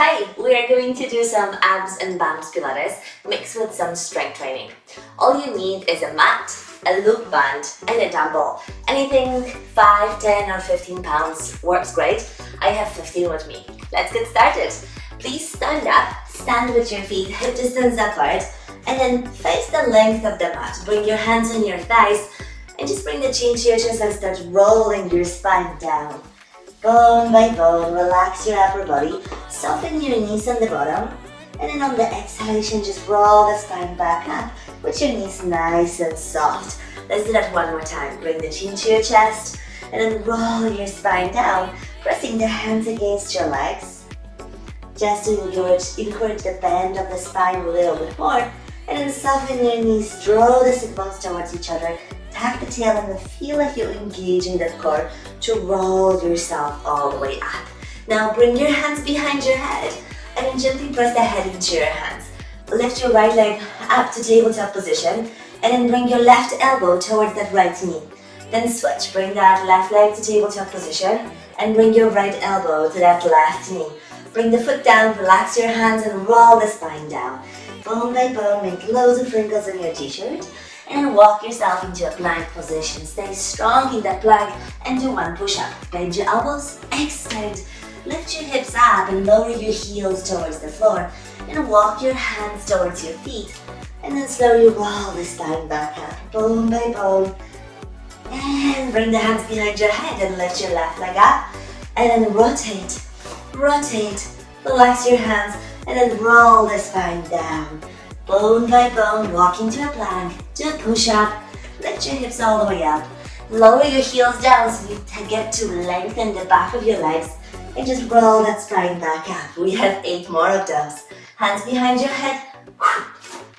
Hi, we are going to do some abs and bams Pilates mixed with some strength training. All you need is a mat, a loop band, and a dumbbell. Anything 5, 10 or 15 pounds works great. I have 15 with me. Let's get started. Please stand up, stand with your feet hip distance apart, and then face the length of the mat. Bring your hands on your thighs and just bring the chin to your chest and start rolling your spine down. Bone by bone, relax your upper body, soften your knees on the bottom, and then on the exhalation, just roll the spine back up with your knees nice and soft. Let's do that one more time. Bring the chin to your chest, and then roll your spine down, pressing the hands against your legs, just to encourage the bend of the spine a little bit more, and then soften your knees, draw the sit bones towards each other, tuck the tail, and then feel like you're engaging that core to roll yourself all the way up. Now bring your hands behind your head and then gently press the head into your hands. Lift your right leg up to tabletop position and then bring your left elbow towards that right knee. Then switch, bring that left leg to tabletop position and bring your right elbow to that left knee. Bring the foot down, relax your hands and roll the spine down. Bone by bone, make loads of wrinkles in your t-shirt. And walk yourself into a plank position. Stay strong in that plank and do one push-up. Bend your elbows, extend. Lift your hips up and lower your heels towards the floor. And walk your hands towards your feet. And then slowly roll the spine back up, bone by bone. And bring the hands behind your head and lift your left leg up. And then rotate, rotate. Relax your hands and then roll the spine down. Bone by bone, walk into a plank, do a push-up, lift your hips all the way up, lower your heels down so you get to lengthen the back of your legs, and just roll that spine back up. We have 8 more of those. Hands behind your head,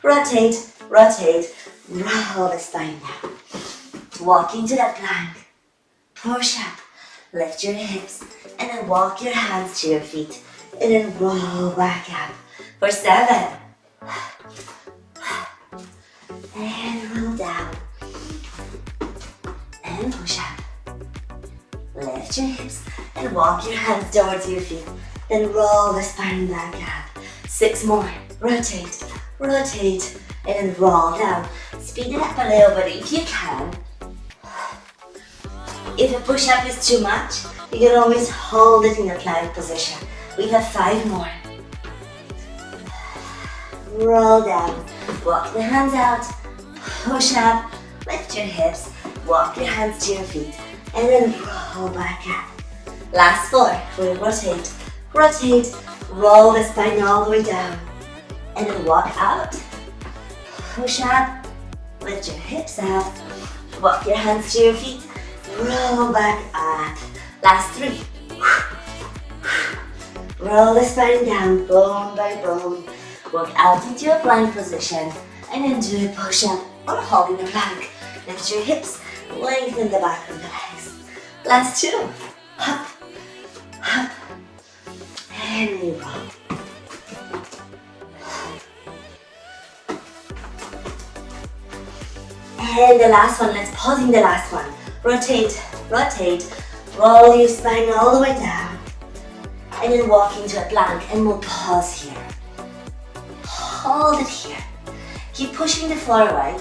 rotate, rotate, roll the spine down. Walk into that plank, push up, lift your hips, and then walk your hands to your feet, and then roll back up for 7. And roll down. And push up. Lift your hips and walk your hands towards your feet. Then roll the spine back up. 6 more. Rotate, rotate, and then roll down. Speed it up a little bit if you can. If a push-up is too much, you can always hold it in a plank position. We have 5 more. Roll down. Walk the hands out. Push up, lift your hips, walk your hands to your feet, and then roll back up. Last 4, we'll rotate, rotate, roll the spine all the way down, and then walk out. Push up, lift your hips up, walk your hands to your feet, roll back up. Last 3. Roll the spine down, bone by bone, walk out into a plank position, and then do a push-up or holding a plank. Lift your hips, lengthen the back of the legs. Last 2. Hop, hop, and we roll. And the last one, let's pause in the last one. Rotate, rotate, roll your spine all the way down. And then walk into a plank and we'll pause here. Hold it here. Keep pushing the floor away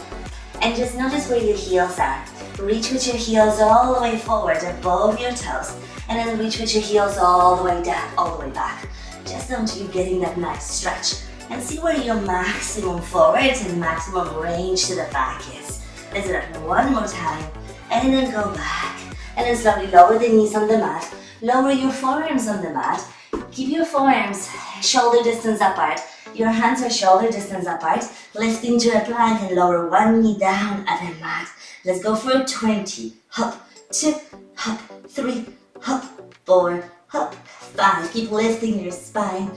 and just notice where your heels are. Reach with your heels all the way forward above your toes and then reach with your heels all the way down, all the way back. Just until you're getting that nice stretch and see where your maximum forward and maximum range to the back is. Let's do that one more time and then go back and then slowly lower the knees on the mat. Lower your forearms on the mat. Keep your forearms shoulder distance apart. Your hands are shoulder distance apart. Lift into a plank and lower one knee down at the mat. Let's go for a 20. Hop, 2, hop, 3, hop, 4, hop, 5. Keep lifting your spine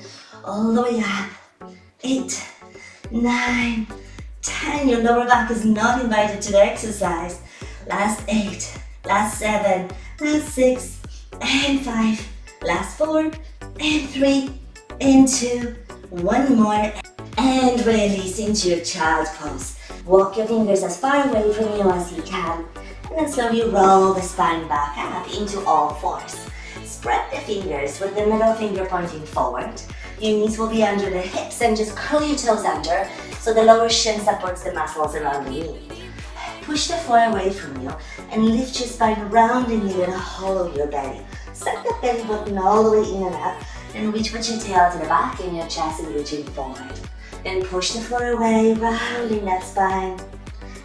all the way up. 8, 9, 10. Your lower back is not invited to the exercise. Last 8, last 7, last 6, and 5. Last 4, and 3, and 2. 1 more, and release into your child's pose. Walk your fingers as far away from you as you can, and then slowly roll the spine back up into all 4s. Spread the fingers with the middle finger pointing forward. Your knees will be under the hips and just curl your toes under so the lower shin supports the muscles around the knee. Push the floor away from you and lift your spine roundingly and hollow your belly. Suck the belly button all the way in and up, and reach with your tail to the back and your chest is reaching forward. Then push the floor away, rounding that spine.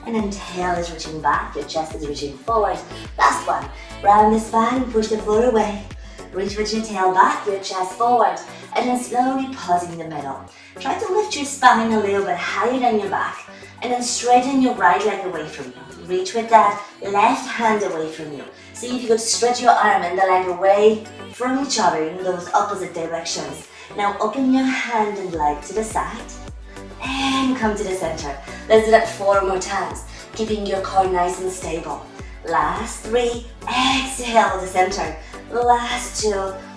And then tail is reaching back, your chest is reaching forward. Last one. Round the spine, push the floor away. Reach with your tail back, your chest forward. And then slowly pause in the middle. Try to lift your spine a little bit higher than your back. And then straighten your right leg away from you. Reach with that left hand away from you. See if you could stretch your arm and the leg away from each other in those opposite directions. Now open your hand and leg to the side. And come to the center. Let's do that 4 more times, keeping your core nice and stable. Last 3, exhale the center. Last 2,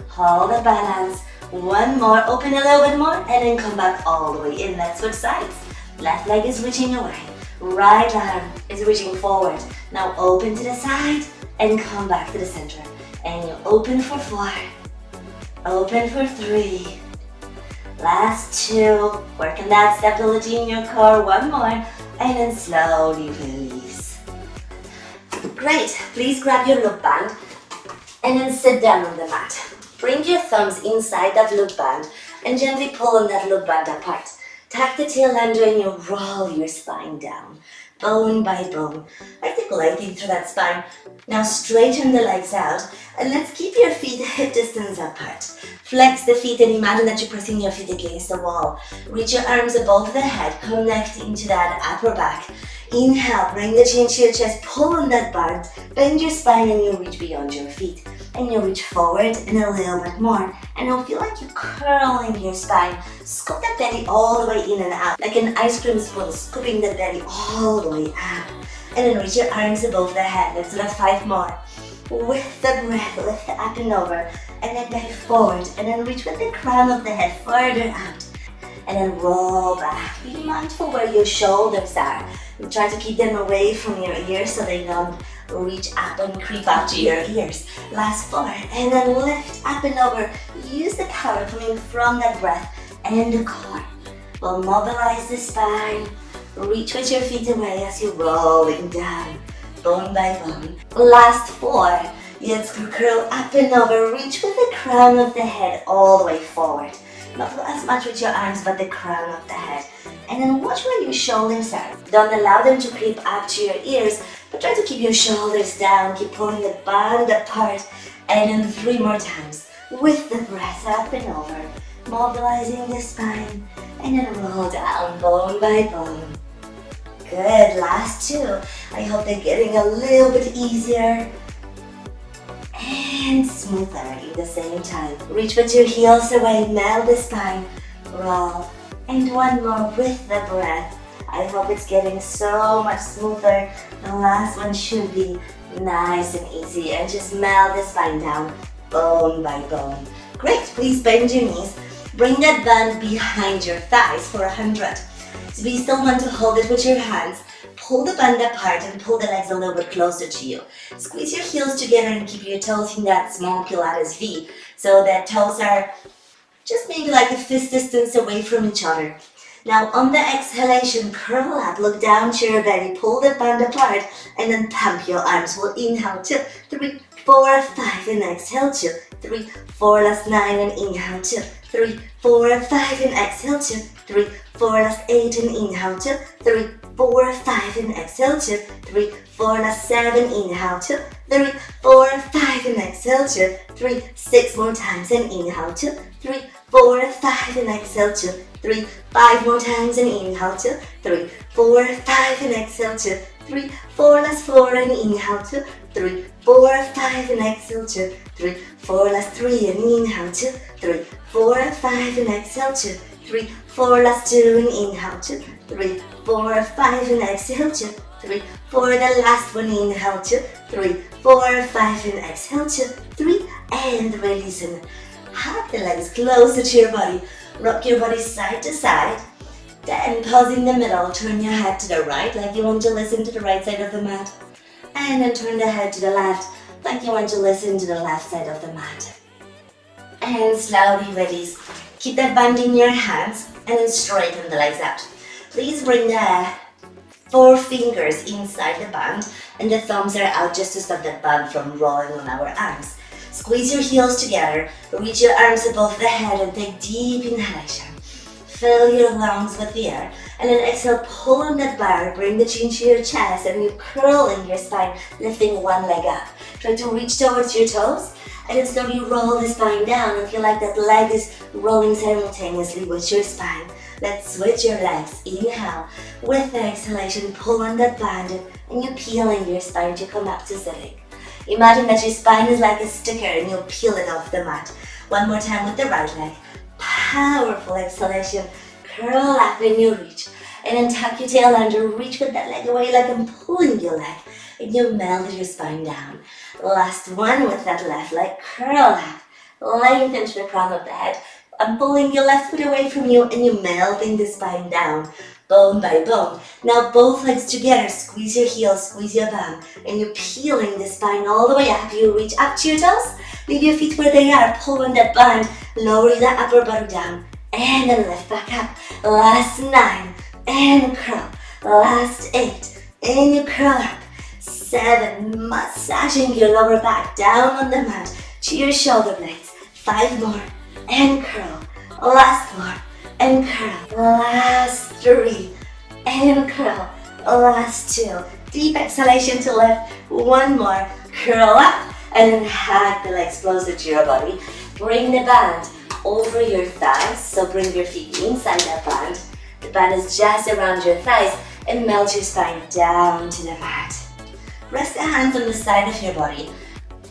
hold the balance. 1 more, open a little bit more, and then come back all the way in. Let's switch sides. Left leg is reaching away. Right arm is reaching forward. Now open to the side and come back to the center. And you open for 4, open for 3. Last 2, work on that stability in your core. 1 more, and then slowly release. Great, please grab your loop band and then sit down on the mat. Bring your thumbs inside that loop band and gently pull on that loop band apart. Tuck the tail under and you roll your spine down, bone by bone, articulating through that spine. Now straighten the legs out and let's keep your feet hip distance apart. Flex the feet and imagine that you're pressing your feet against the wall. Reach your arms above the head, connecting to that upper back. Inhale, bring the chin to your chest, pull on that band, bend your spine and you reach beyond your feet. And you reach forward and a little bit more. And you'll feel like you're curling your spine. Scoop that belly all the way in and out, like an ice cream spoon, scooping the belly all the way out. And then reach your arms above the head. Let's do that 5 more. With the breath, lift up and over. And then belly forward. And then reach with the crown of the head further out. And then roll back. Be mindful where your shoulders are. And try to keep them away from your ears so they don't reach up and creep up to your ears. Last 4, and then lift up and over. Use the power coming from that breath and the core. We'll mobilize the spine. Reach with your feet away as you're rolling down, bone by bone. Last 4, let's curl up and over. Reach with the crown of the head all the way forward. Not as much with your arms, but the crown of the head. And then watch where your shoulders are. Don't allow them to creep up to your ears, but try to keep your shoulders down. Keep pulling the band apart. And then 3 more times. With the breath up and over. Mobilizing the spine. And then roll down, bone by bone. Good, last 2. I hope they're getting a little bit easier and smoother at the same time. Reach with your heels away, melt the spine, roll. And 1 more with the breath. I hope it's getting so much smoother. The last one should be nice and easy. And just melt the spine down, bone by bone. Great, please bend your knees. Bring that band behind your thighs for 100. So we still want to hold it with your hands. Pull the band apart and pull the legs a little bit closer to you. Squeeze your heels together and keep your toes in that small Pilates V. So that toes are just maybe like a fist distance away from each other. Now on the exhalation, curl up, look down to your belly, pull the band apart, and then pump your arms. We'll inhale 2, 3, 4, 5, and exhale 2, 3, 4, last 9, and inhale 2, 3, 4, 5, and exhale 2, 3, 4, last 8, and inhale 2, 3, 4, 5, and exhale 2, 3, 4, last 7, inhale 2, 3, 4, 5, and exhale 2, 3, 6 more times, and inhale 2, 3, 4, 5, and exhale 2, 3, 5 more times, and inhale 2, 3, 4, 5, and exhale 2, 3, 4, last 4, and inhale 2, 3, 4, 5, and exhale 2, 3, 4, last 3, and inhale 2, 3, 4, 5, and exhale 2, 3, 4, last 2, and inhale 2, 3, 4, 5, and exhale 2, 3, 4, the last one, inhale 2, 3, 4, 5, and exhale 2, 3, and release and hug the legs closer to your body. Rock your body side to side. Then pause in the middle, turn your head to the right like you want to listen to the right side of the mat. And then turn the head to the left like you want to listen to the left side of the mat. And slowly release. Keep that band in your hands and then straighten the legs out. Please bring the 4 fingers inside the band and the thumbs are out just to stop that band from rolling on our arms. Squeeze your heels together, reach your arms above the head and take deep inhalation. Fill your lungs with the air and then exhale, pull on that bar, bring the chin to your chest and you curl in your spine, lifting one leg up. Try to reach towards your toes and then slowly roll the spine down and feel like that leg is rolling simultaneously with your spine. Let's switch your legs. Inhale. With the exhalation, pull on that band and you're peeling your spine to come up to sitting. Imagine that your spine is like a sticker and you'll peel it off the mat. One more time with the right leg. Powerful exhalation. Curl up in your reach. And then tuck your tail under. Reach with that leg away like I'm pulling your leg. And you melt your spine down. Last one with that left leg. Curl up. Lengthen to the crown of the head. I'm pulling your left foot away from you and you're melting the spine down, bone by bone. Now both legs together, squeeze your heels, squeeze your bum, and you're peeling the spine all the way up. You reach up to your toes, leave your feet where they are, pull on that band, lower the upper body down, and then lift back up. Last 9, and curl. Last 8, and you curl up. 7, massaging your lower back down on the mat to your shoulder blades. 5 more. And curl. Last 4 and curl. Last 3 and curl. Last 2. Deep exhalation to lift. 1 more. Curl up and then hug the legs closer to your body. Bring the band over your thighs. So bring your feet inside that band. The band is just around your thighs and melt your spine down to the mat. Rest the hands on the side of your body.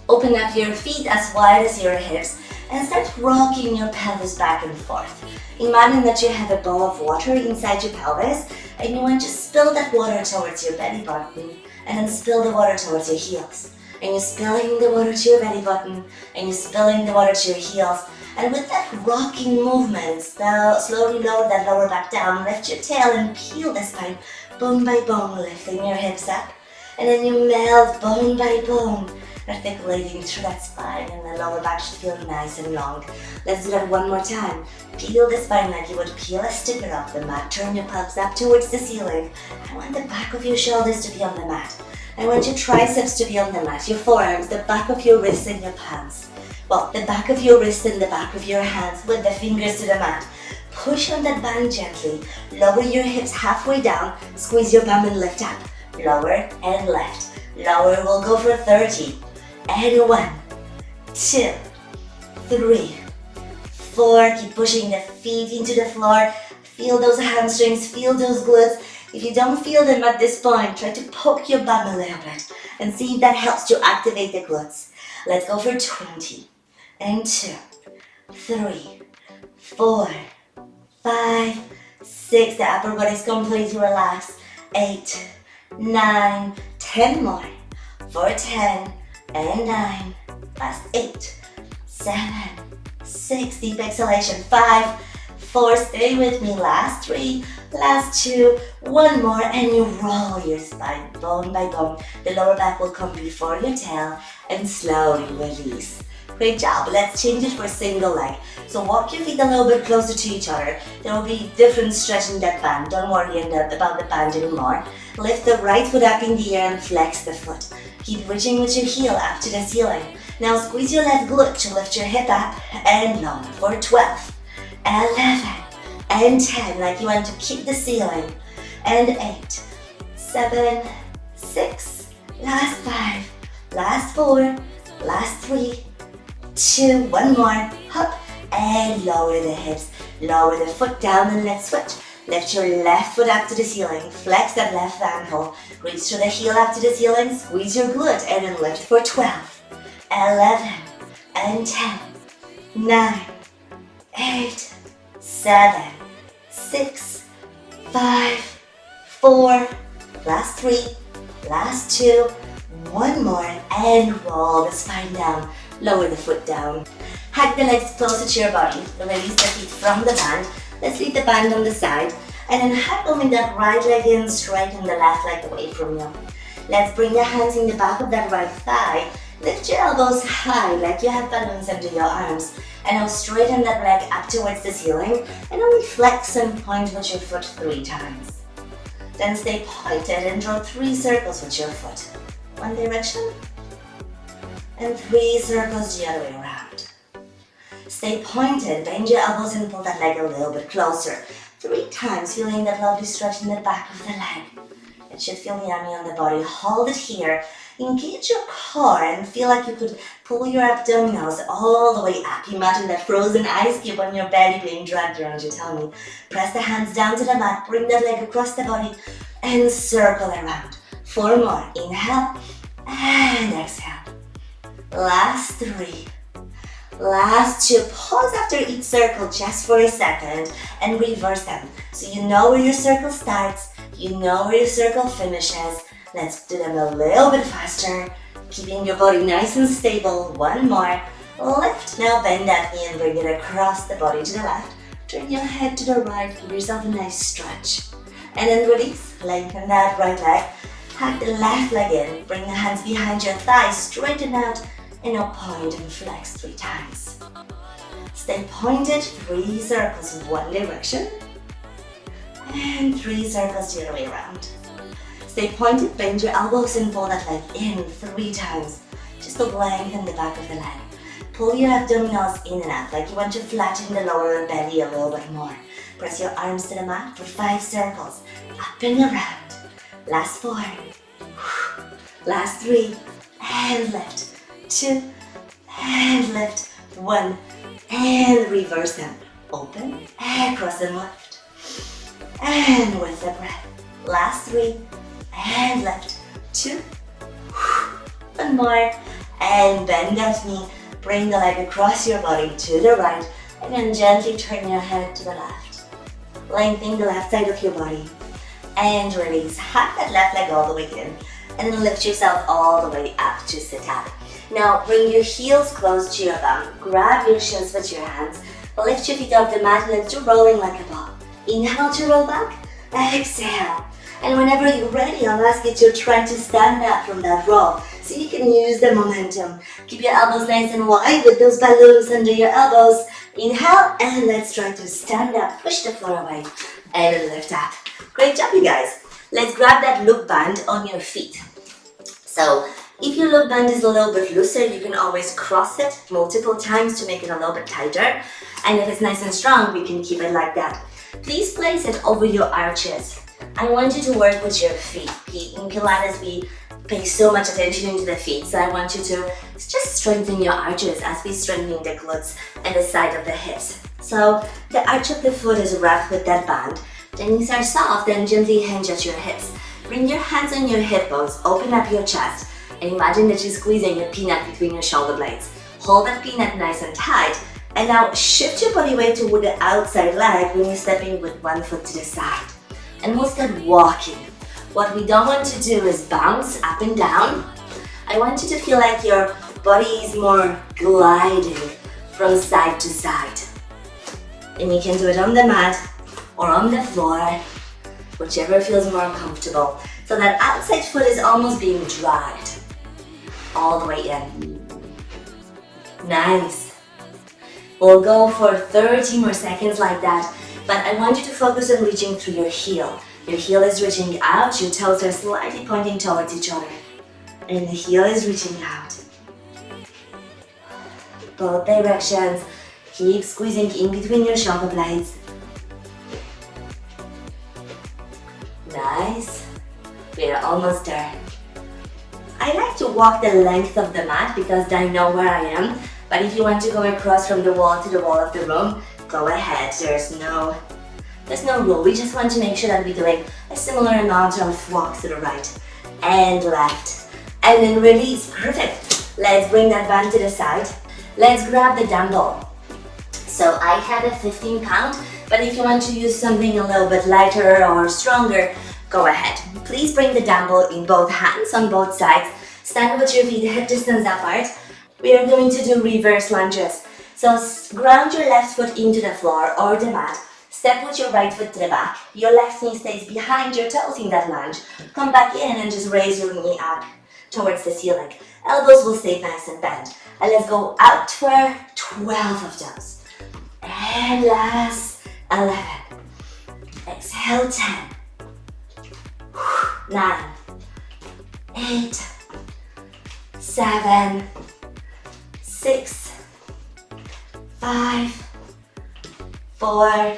Open up your feet as wide as your hips. And start rocking your pelvis back and forth. Imagine that you have a bowl of water inside your pelvis and you want to spill that water towards your belly button and then spill the water towards your heels. And you're spilling the water to your belly button and you're spilling the water to your heels. And with that rocking movement, slowly lower that lower back down, lift your tail and peel the spine bone by bone, lifting your hips up. And then you melt bone by bone, articulating through that spine and the lower back should feel nice and long. Let's do that one more time. Peel the spine like you would peel a sticker off the mat. Turn your palms up towards the ceiling. I want the back of your shoulders to be on the mat. I want your triceps to be on the mat, your forearms, the back of your wrists and your palms. Well, the back of your wrist and the back of your hands with the fingers to the mat. Push on that band gently. Lower your hips halfway down. Squeeze your bum and lift up. Lower and lift. Lower, we'll go for 30. And 1, 2, 3, 4. Keep pushing the feet into the floor. Feel those hamstrings, feel those glutes. If you don't feel them at this point, try to poke your bum a little bit and see if that helps to activate the glutes. Let's go for 20. And 2, 3, 4, 5, 6. The upper body is completely relaxed. 8, 9, 10 more. For 10. And 9, last 8, 7, 6, deep exhalation, 5, 4, stay with me, last 3, last 2, 1 more, and you roll your spine bone by bone. The lower back will come before your tail and slowly release. Great job. Let's change it for single leg. So walk your feet a little bit closer to each other. There will be different stretch in that band. Don't worry about the band anymore. Lift the right foot up in the air and flex the foot. Keep reaching with your heel up to the ceiling. Now squeeze your left glute to lift your hip up and lower for 12, 11, and 10, like you want to keep the ceiling. And 8, 7, 6, last 5, last 4, last 3, 2, 1 more, hop, and lower the hips. Lower the foot down and let's switch. Lift your left foot up to the ceiling, flex that left ankle, reach to the heel up to the ceiling, squeeze your glute and then lift for 12, 11, and 10, 9, 8, 7, 6, 5, 4, last 3, last 2, 1 more, and roll the spine down, lower the foot down. Hug the legs closer to your body, release the feet from the band. Let's leave the band on the side and then hug them in that right leg in, straighten the left leg away from you. Let's bring the hands in the back of that right thigh Lift your elbows high like you have balloons under your arms. And now straighten that leg up towards the ceiling and only flex and point with your foot 3 times. Then stay pointed and draw 3 circles with your foot. One direction and 3 circles the other way around. Stay pointed, bend your elbows and pull that leg a little bit closer. 3 times, feeling that lovely stretch in the back of the leg. It should feel yummy on the body. Hold it here. Engage your core and feel like you could pull your abdominals all the way up. Imagine that frozen ice cube on your belly being dragged around your tummy. Press the hands down to the mat, bring that leg across the body and circle around. 4 more. Inhale and exhale. Last 3. Last 2. Pause after each circle just for a second and reverse them. So you know where your circle starts, you know where your circle finishes. Let's do them a little bit faster, keeping your body nice and stable. 1 more. Lift. Now bend that knee and bring it across the body to the left. Turn your head to the right. Give yourself a nice stretch. And then release. Lengthen that right leg. Hug the left leg in. Bring the hands behind your thighs. Straighten out. And now point and flex 3 times. Stay pointed. 3 circles one direction. And 3 circles the other way around. Stay pointed, bend your elbows and pull that leg in 3 times. Just to lengthen the back of the leg. Pull your abdominals in and out like you want to flatten the lower belly a little bit more. Press your arms to the mat for 5 circles. Up and around. Last 4. Last 3. And lift. 2. And lift. 1. And reverse them. Open. And cross and lift. And with the breath. Last 3. And lift. 2. 1 more. And bend that knee. Bring the leg across your body to the right. And then gently turn your head to the left. Lengthen the left side of your body. And release. Hug that left leg all the way in. And then lift yourself all the way up to sit up. Now bring your heels close to your bum. Grab your shins with your hands. Lift your feet off the mat and let's do rolling like a ball. Inhale to roll back. Exhale. And whenever you're ready, I'll ask you to try to stand up from that roll so you can use the momentum. Keep your elbows nice and wide with those balloons under your elbows. Inhale and let's try to stand up. Push the floor away and lift up. Great job, you guys. Let's grab that loop band on your feet. So if your loop band is a little bit looser, you can always cross it multiple times to make it a little bit tighter. And if it's nice and strong, we can keep it like that. Please place it over your arches. I want you to work with your feet. In Pilates, we pay so much attention into the feet, so I want you to just strengthen your arches as we strengthen the glutes and the side of the hips. So the arch of the foot is wrapped with that band. The knees are soft and gently hinge at your hips. Bring your hands on your hip bones, open up your chest, and imagine that you're squeezing a peanut between your shoulder blades. Hold that peanut nice and tight, and now shift your body weight toward the outside leg when you're stepping with one foot to the side. And we'll start walking. What we don't want to do is bounce up and down. I want you to feel like your body is more gliding from side to side. And you can do it on the mat or on the floor, whichever feels more comfortable. So that outside foot is almost being dragged all the way in. Nice. We'll go for 30 more seconds like that. But I want you to focus on reaching through your heel. Your heel is reaching out, your toes are slightly pointing towards each other. And the heel is reaching out. Both directions. Keep squeezing in between your shoulder blades. Nice. We're almost there. I like to walk the length of the mat because I know where I am. But if you want to go across from the wall to the wall of the room, go ahead. There's no rule. We just want to make sure that we're doing a similar amount of walks to the right and left. And then release. Perfect. Let's bring that band to the side. Let's grab the dumbbell. So I have a 15-pound, but if you want to use something a little bit lighter or stronger, go ahead. Please bring the dumbbell in both hands on both sides. Stand with your feet hip distance apart. We are going to do reverse lunges. So ground your left foot into the floor or the mat. Step with your right foot to the back. Your left knee stays behind your toes in that lunge. Come back in and just raise your knee up towards the ceiling. Elbows will stay nice and bent. And let's go out for 12 of those. And last 11. Exhale, 10. 9. 8. 7. 6. 5. 4.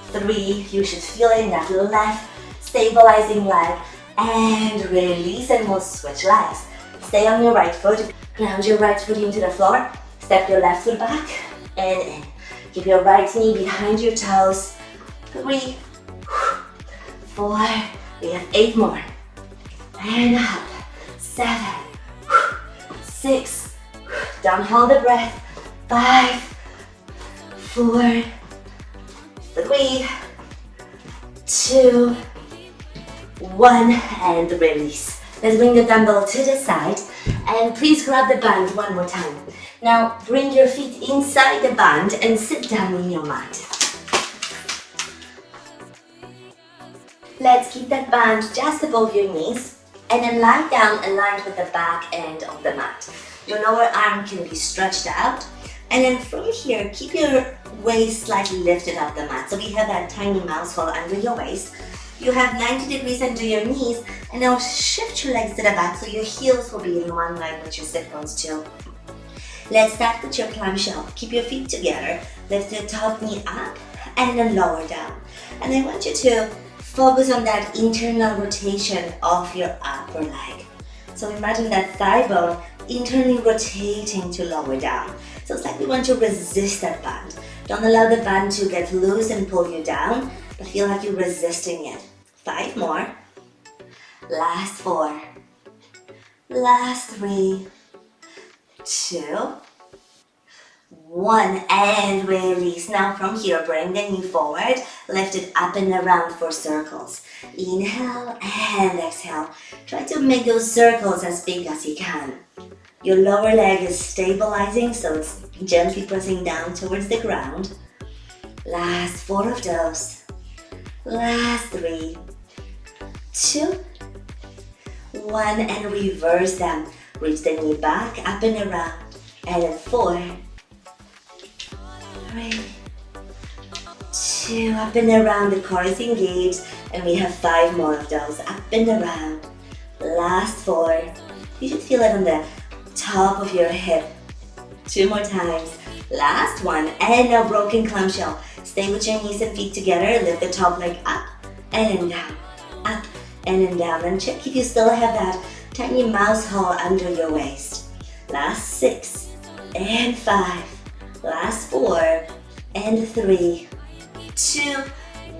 3. You should feel it in that left stabilizing leg. And release, and we'll switch legs. Stay on your right foot. Ground your right foot into the floor. Step your left foot back and in. Keep your right knee behind your toes. 3, 4, we have 8 more. And up. 7, 6, down, hold the breath. 5, 4, 3, 2, 1, and release. Let's bring the dumbbell to the side and please grab the band one more time. Now bring your feet inside the band and sit down in your mat. Let's keep that band just above your knees and then lie down aligned with the back end of the mat. Your lower arm can be stretched out, and then from here keep your waist slightly lifted off the mat. So we have that tiny mouse hole under your waist. You have 90 degrees under your knees, and now shift your legs to the back so your heels will be in one line with your sit bones too. Let's start with your clamshell. Keep your feet together, lift your top knee up and then lower down. And I want you to focus on that internal rotation of your upper leg. So imagine that thigh bone internally rotating to lower down. So it's like we want to resist that band. Don't allow the band to get loose and pull you down, but feel like you're resisting it. 5 more. Last 4. Last 3. 2. 1. And release. Now from here, bring the knee forward. Lift it up and around for circles. Inhale and exhale. Try to make those circles as big as you can. Your lower leg is stabilizing, so it's gently pressing down towards the ground. Last 4 of those. Last 3, 2, 1, and reverse them. Reach the knee back, up and around. And then 4, 3, 2, up and around. The core is engaged, and we have 5 more of those. Up and around. Last 4. You should feel it on the top of your hip. 2 more times. Last 1, and now broken clamshell. Stay with your knees and feet together. Lift the top leg up and then down, up and then down. And check if you still have that tiny mouse hole under your waist. Last 6 and 5. Last 4 and 3, 2.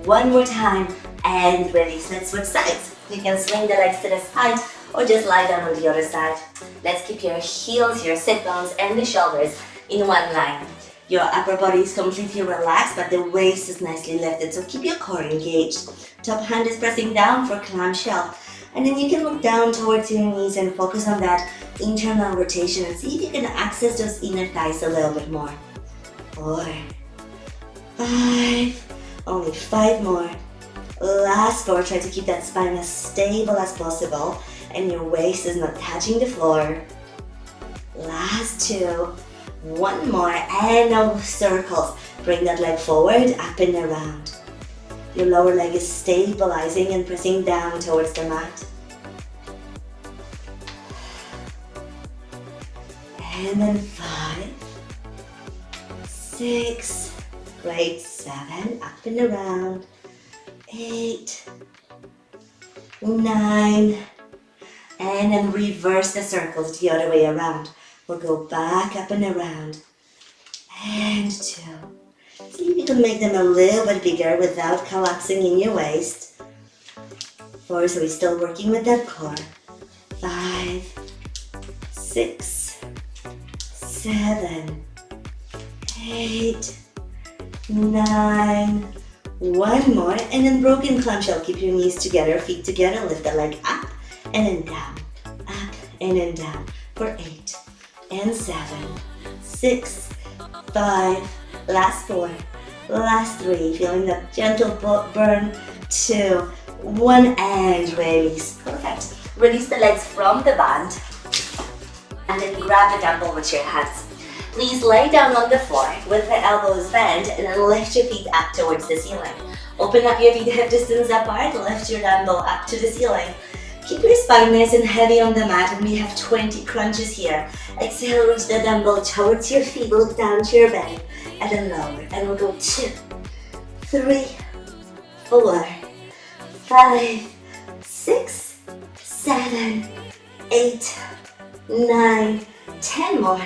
One more time and release. Let's switch sides. You can swing the legs to the side or just lie down on the other side. Let's keep your heels, your sit bones, and the shoulders in one line. Your upper body is completely relaxed, but the waist is nicely lifted, so keep your core engaged. Top hand is pressing down for clamshell. And then you can look down towards your knees and focus on that internal rotation and see if you can access those inner thighs a little bit more. 4, 5, only 5 more. Last 4, try to keep that spine as stable as possible and your waist is not touching the floor. Last 2. 1 more, and now circles. Bring that leg forward, up and around. Your lower leg is stabilizing and pressing down towards the mat. And then 5, 6, great, 7, up and around. 8, 9, and then reverse the circles the other way around. We'll go back, up and around, and 2. See if you can make them a little bit bigger without collapsing in your waist. 4, so we're still working with that core. 5, 6, 7, 8, 9, 1 more, and then broken clamshell. Keep your knees together, feet together, lift the leg up, and then down, up, and then down, for 8. And 7, 6, 5, last 4, last 3, feeling that gentle burn, 2, 1, and release. Perfect. Release the legs from the band. and then grab the dumbbell with your hands. Please lay down on the floor with the elbows bent and then lift your feet up towards the ceiling. Open up your feet hip distance apart, lift your dumbbell up to the ceiling. Keep your spine nice and heavy on the mat, and we have 20 crunches here. Exhale, reach the dumbbell towards your feet, look down to your belly, and then lower. And we'll go 2, 3, 4, 5, 6, 7, 8, 9, 10 more.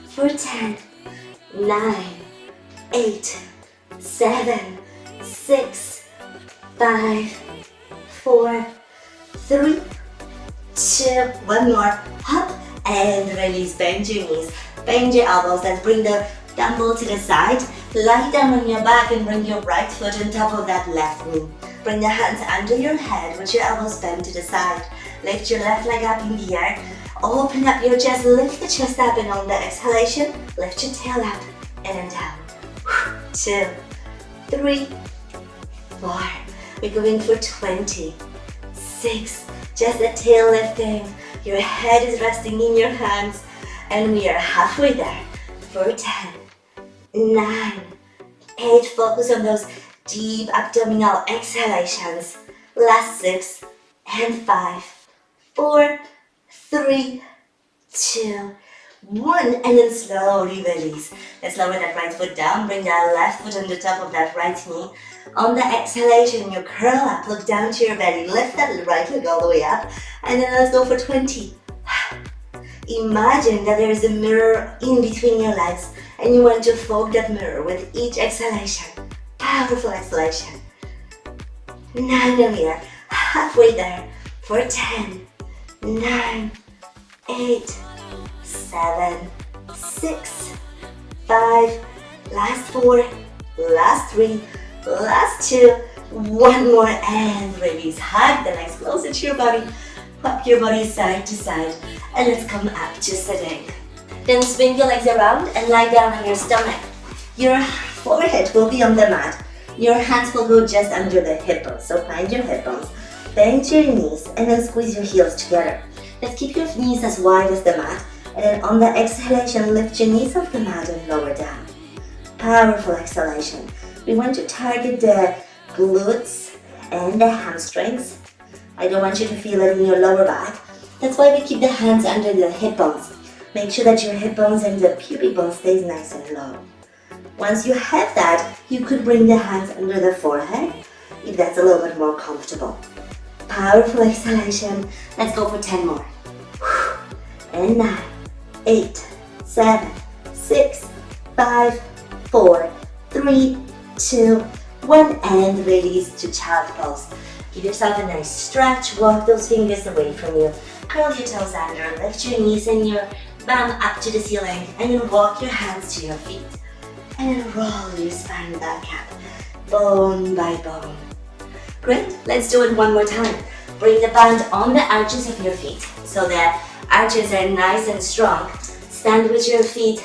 For 10, 9, 8, 7, 6, 5, 4, 3, 2, one more, up and release, bend your knees, bend your elbows, let's bring the dumbbell to the side, lie down on your back and bring your right foot on top of that left knee. Bring the hands under your head with your elbows bent to the side, lift your left leg up in the air, open up your chest, lift the chest up, and on the exhalation, lift your tail up and then down. 2, 3, 4. We're going for 20. 6. Just the tail lifting. Your head is resting in your hands, and we are halfway there. For 10, 9, 8. Focus on those deep abdominal exhalations. Last 6 and 5, 4, 3, 2, 1, and then slowly release. Let's lower that right foot down, bring that left foot on the top of that right knee. On the exhalation, you curl up, look down to your belly, lift that right leg all the way up, and then let's go for 20. Imagine that there is a mirror in between your legs, and you want to fold that mirror with each exhalation. Powerful exhalation. 9, and we are halfway there. For 10, 9, 8, 7, 6, 5, last 4, last 3, last 2, one more, and release. Hug the legs closer to your body, pop your body side to side, and let's come up to sitting. Then swing your legs around and lie down on your stomach. Your forehead will be on the mat. Your hands will go just under the hip bones, so find your hip bones. Bend your knees and then squeeze your heels together. Let's keep your knees as wide as the mat, and then on the exhalation, lift your knees off the mat and lower down. Powerful exhalation. We want to target the glutes and the hamstrings. I don't want you to feel it in your lower back. That's why we keep the hands under the hip bones. Make sure that your hip bones and the pubic bone stays nice and low. Once you have that, you could bring the hands under the forehead if that's a little bit more comfortable. Powerful exhalation. Let's go for 10 more. And 9, 8, 7, 6, 5, 4, 3, 2, 1, and release to child pose. Give yourself a nice stretch, walk those fingers away from you, curl your toes under, lift your knees and your bum up to the ceiling, and then walk your hands to your feet. And then roll your spine back up, bone by bone. Great, let's do it one more time. Bring the band on the arches of your feet, so the arches are nice and strong. Stand with your feet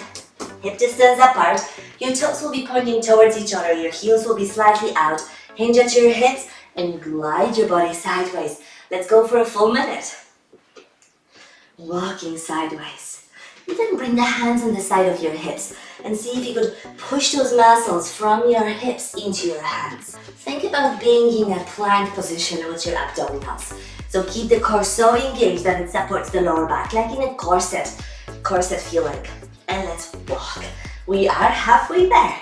hip distance apart. Your toes will be pointing towards each other, your heels will be slightly out. Hinge at your hips and glide your body sideways. Let's go for a full minute. Walking sideways. You then bring the hands on the side of your hips and see if you could push those muscles from your hips into your hands. Think about being in a plank position with your abdominals. So keep the core so engaged that it supports the lower back, like in a corset feeling. And let's walk. We are halfway there.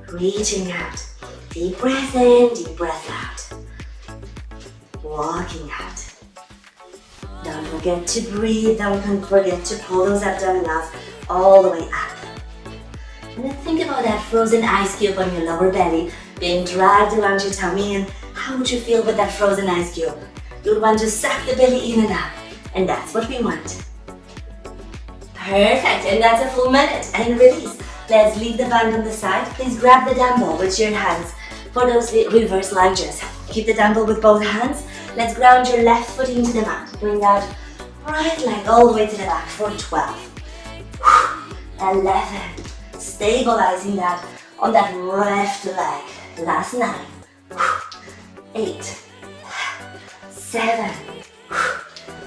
Reaching out. Deep breath in, deep breath out. Walking out. Don't forget to breathe, don't forget to pull those abdominals all the way up. And then think about that frozen ice cube on your lower belly being dragged around your tummy, and how would you feel with that frozen ice cube? You would want to suck the belly in and up, and that's what we want. Perfect, and that's a full minute, and release. Let's leave the band on the side. Please grab the dumbbell with your hands for those reverse lunges. Keep the dumbbell with both hands. Let's ground your left foot into the mat. Bring that right leg all the way to the back for 12. 11. Stabilizing that on that left leg. Last 9. 8. 7.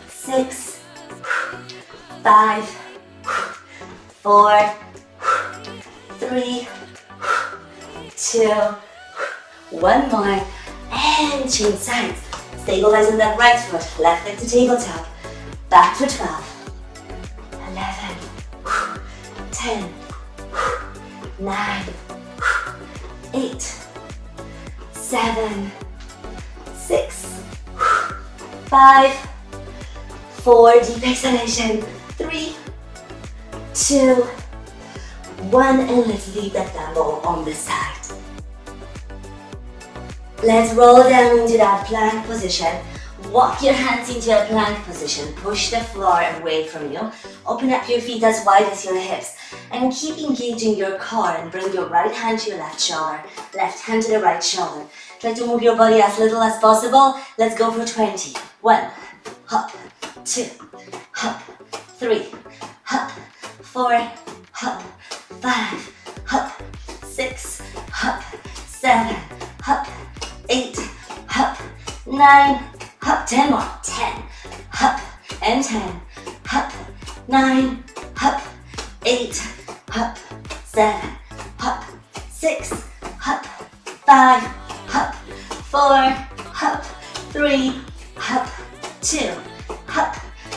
6. 5, 4, 3, 2, one more, and change sides. Stabilize on that right foot, left leg to tabletop, back for 12, 11, 10, 9, 8, 7, 6, 5, 4, deep exhalation, 3, 2, 1, and let's leave that dumbbell on the side. Let's roll down into that plank position. Walk your hands into a plank position. Push the floor away from you. Open up your feet as wide as your hips. And keep engaging your core and bring your right hand to your left shoulder. Left hand to the right shoulder. Try to move your body as little as possible. Let's go for 20. 1, hop, 2, hop, 3, hop, 4, hop, 5, hop, 6, hop, 7, hop, 8, hop, 9, hop, 10 more, 10, hop, and 10, hop, 9, hop, 8, hop, 7, hop, 6, hop, 5, hop, 4, hop, 3, hop, 2, hop,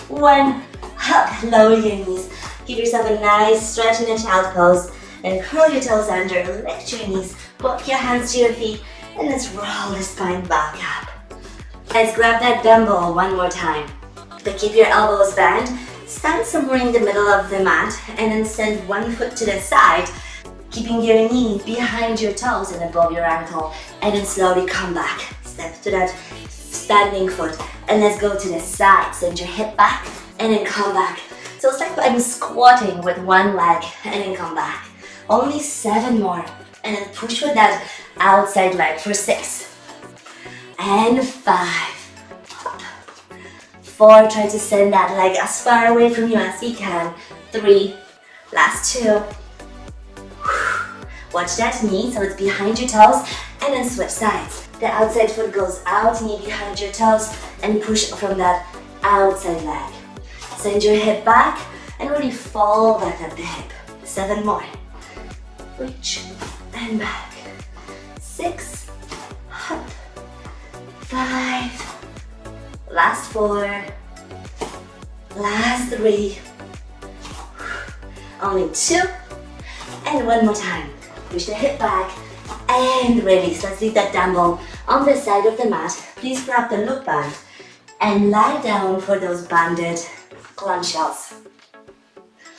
1, hop, lower your knees, give yourself a nice stretch in a child pose, and curl your toes under, lift your knees, walk your hands to your feet, and let's roll the spine back up. Let's grab that dumbbell one more time. But keep your elbows bent. Stand somewhere in the middle of the mat and then send one foot to the side, keeping your knee behind your toes and above your ankle. And then slowly come back. Step to that standing foot. And let's go to the side. Send your hip back and then come back. So it's like I'm squatting with one leg and then come back. Only 7 more. And then push with that outside leg for 6 and 5. 4, try to send that leg as far away from you as you can. 3, last 2. Watch that knee so it's behind your toes and then switch sides. The outside foot goes out, knee behind your toes and push from that outside leg. Send your hip back and really fall back at the hip. 7 more. Reach and back. 6, hop, 5, last 4, last 3, only 2, and one more time. Push the hip back and release. Let's leave that dumbbell on the side of the mat. Please grab the loop band and lie down for those banded clamshells.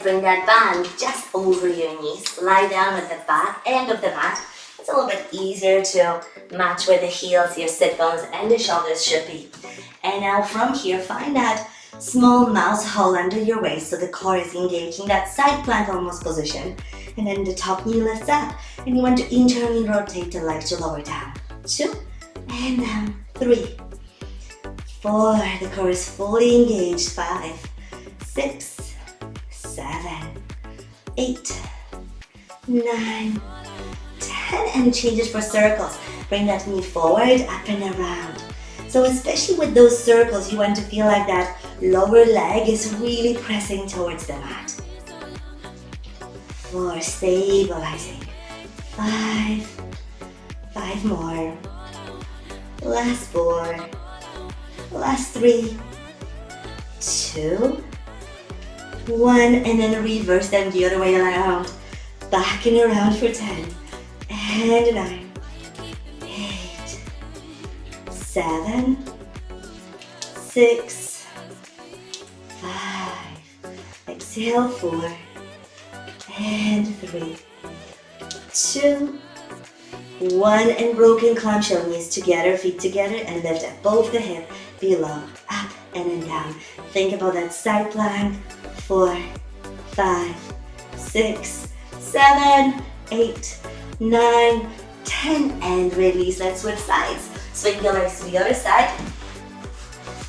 Bring that band just over your knees. Lie down with the back end of the mat. It's a little bit easier to match where the heels, your sit bones, and the shoulders should be. And now from here, find that small mouse hole under your waist so the core is engaging that side plank almost position. And then the top knee lifts up. And you want to internally rotate the legs to lower down. 2, and down. 3, 4, the core is fully engaged. 5, 6, 7, 8, 9, 10, and change it for circles. Bring that knee forward, up and around. So especially with those circles, you want to feel like that lower leg is really pressing towards the mat. 4, stabilizing. 5, 5 more. Last 4, last 3, 2, 1, and then reverse them the other way around. Back and around for 10, and 9, 8, 7, 6, 5, exhale 4, and 3, 2, 1, and broken clamshell, knees together, feet together, and lift up both the hip, below, up, and then down. Think about that side plank. 4, 5, 6, 7, 8, 9, 10, and release. Let's switch sides. Swing the legs to the other side.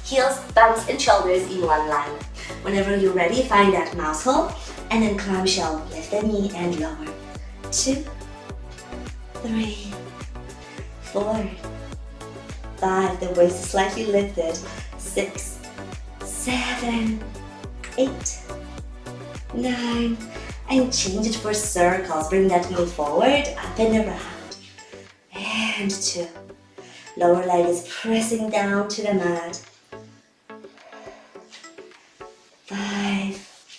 Heels, thumbs, and shoulders in one line. Whenever you're ready, find that mouse hole, and then clamshell. Lift the knee and lower. 2, 3, 4, 5. The waist is slightly lifted. 6, 7, 8, 9, and change it for circles. Bring that knee forward, up and around. And 2. Lower leg is pressing down to the mat. 5.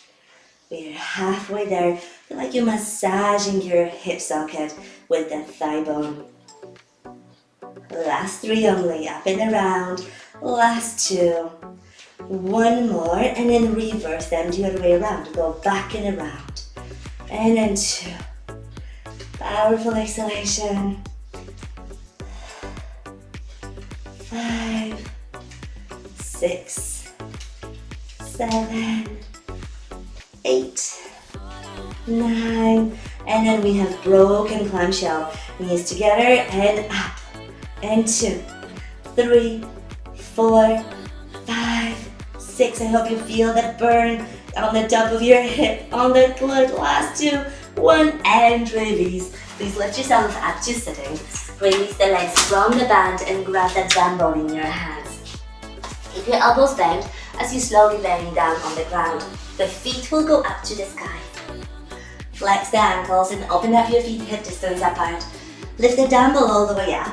We're halfway there. Feel like you're massaging your hip socket with that thigh bone. Last 3 only, up and around. Last 2. 1 more, and then reverse them the other way around. Go back and around. And then 2. Powerful exhalation. 5, 6, 7, 8, 9, and then we have broken clamshell. Knees together and up. And 2, 3, 4, 5, 6. I hope you feel that burn on the top of your hip, on the glute. Last 2, 1, and release. Please lift yourself up to sitting. Release the legs from the band and grab that dumbbell in your hands. Keep your elbows bent as you slowly lay down on the ground. The feet will go up to the sky. Flex the ankles and open up your feet hip distance apart. Lift the dumbbell all the way up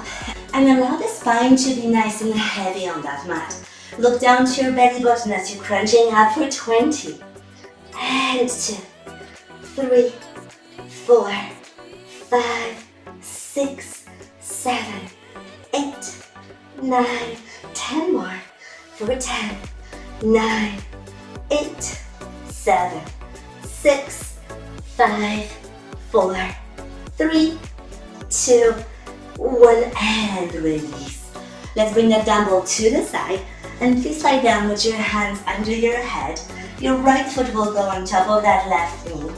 and allow the spine to be nice and heavy on that mat. Look down to your belly button as you're crunching up for 20. And 2, 3, 4, 5, 6, 7, 8, 9, 10 more. For 10, 9, 8, 7, 6, 5, 4, 3, 2, 1, and release. Let's bring that dumbbell to the side and please lie down with your hands under your head. Your right foot will go on top of that left knee.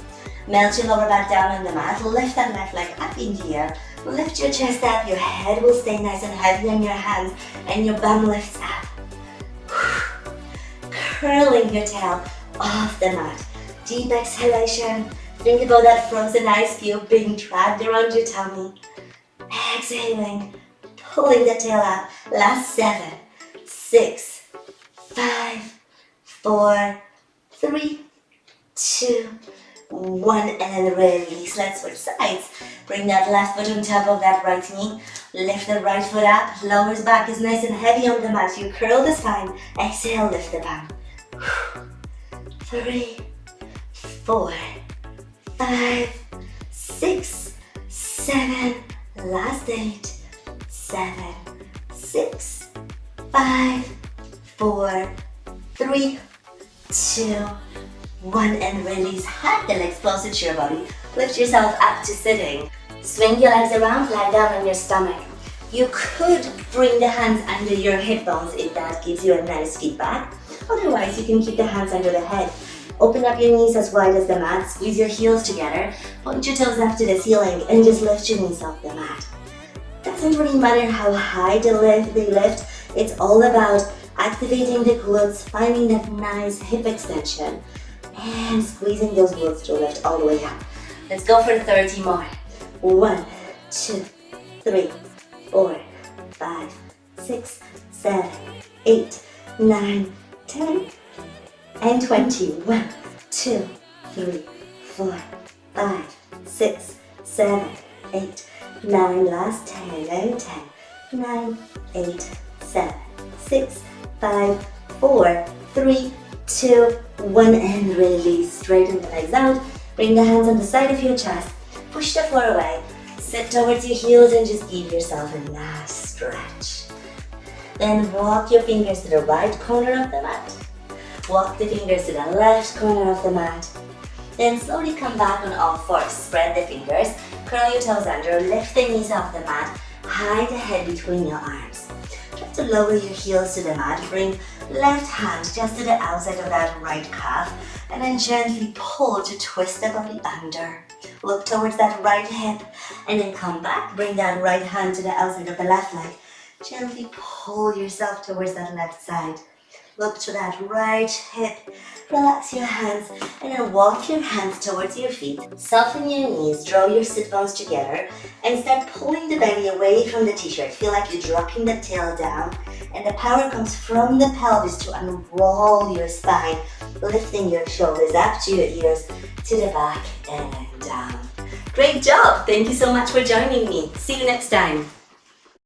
Melt your lower back down on the mat. Lift that left leg up in the air. Lift your chest up. Your head will stay nice and heavy on your hands and your bum lifts up. Curling your tail off the mat. Deep exhalation. Think about that frozen ice cube being dragged around your tummy. Exhaling. Pulling the tail up. Last 7, 6, 5, 4, 3, 2, 1, and release. Let's switch sides. Bring that left foot on top of that right knee. Lift the right foot up. Lower back is nice and heavy on the mat. You curl the spine. Exhale, lift the bum. 3, 4, 5, 6, 7. Last 8, 7, 6, 5, 4, 3, 2, 1, and release. Hug the legs closer to your body. Lift yourself up to sitting. Swing your legs around, lie down on your stomach. You could bring the hands under your hip bones if that gives you a nice feedback. Otherwise, you can keep the hands under the head. Open up your knees as wide as the mat. Squeeze your heels together. Point your toes up to the ceiling and just lift your knees off the mat. Doesn't really matter how high they lift. It's all about activating the glutes, finding that nice hip extension, and squeezing those glutes to lift all the way up. Let's go for 30 more. 1, 2, 3, 4, 5, 6, 7, 8, 9, 10, and 20. 1, 2, 3, 4, 5, 6, 7, 8, 9. Last 10 and 10. 9, 8, 7, 6, 5, 4, 3, 2, 1, and release. Straighten the legs out. Bring the hands on the side of your chest. Push the floor away. Sit towards your heels and just give yourself a nice stretch. Then walk your fingers to the right corner of the mat. Walk the fingers to the left corner of the mat. Then slowly come back on all fours. Spread the fingers. Curl your toes under. Lift the knees off the mat. Hide the head between your arms. Try to lower your heels to the mat. Bring left hand just to the outside of that right calf. And then gently pull to twist the body under. Look towards that right hip. And then come back. Bring that right hand to the outside of the left leg. Gently pull yourself towards that left side. Look to that right hip. Relax your hands and then walk your hands towards your feet. Soften your knees, draw your sit bones together and start pulling the belly away from the t-shirt. Feel like you're dropping the tail down And the power comes from the pelvis to unroll your spine, lifting your shoulders up to your ears, to the back and down. Great job! Thank you so much for joining me. See you next time.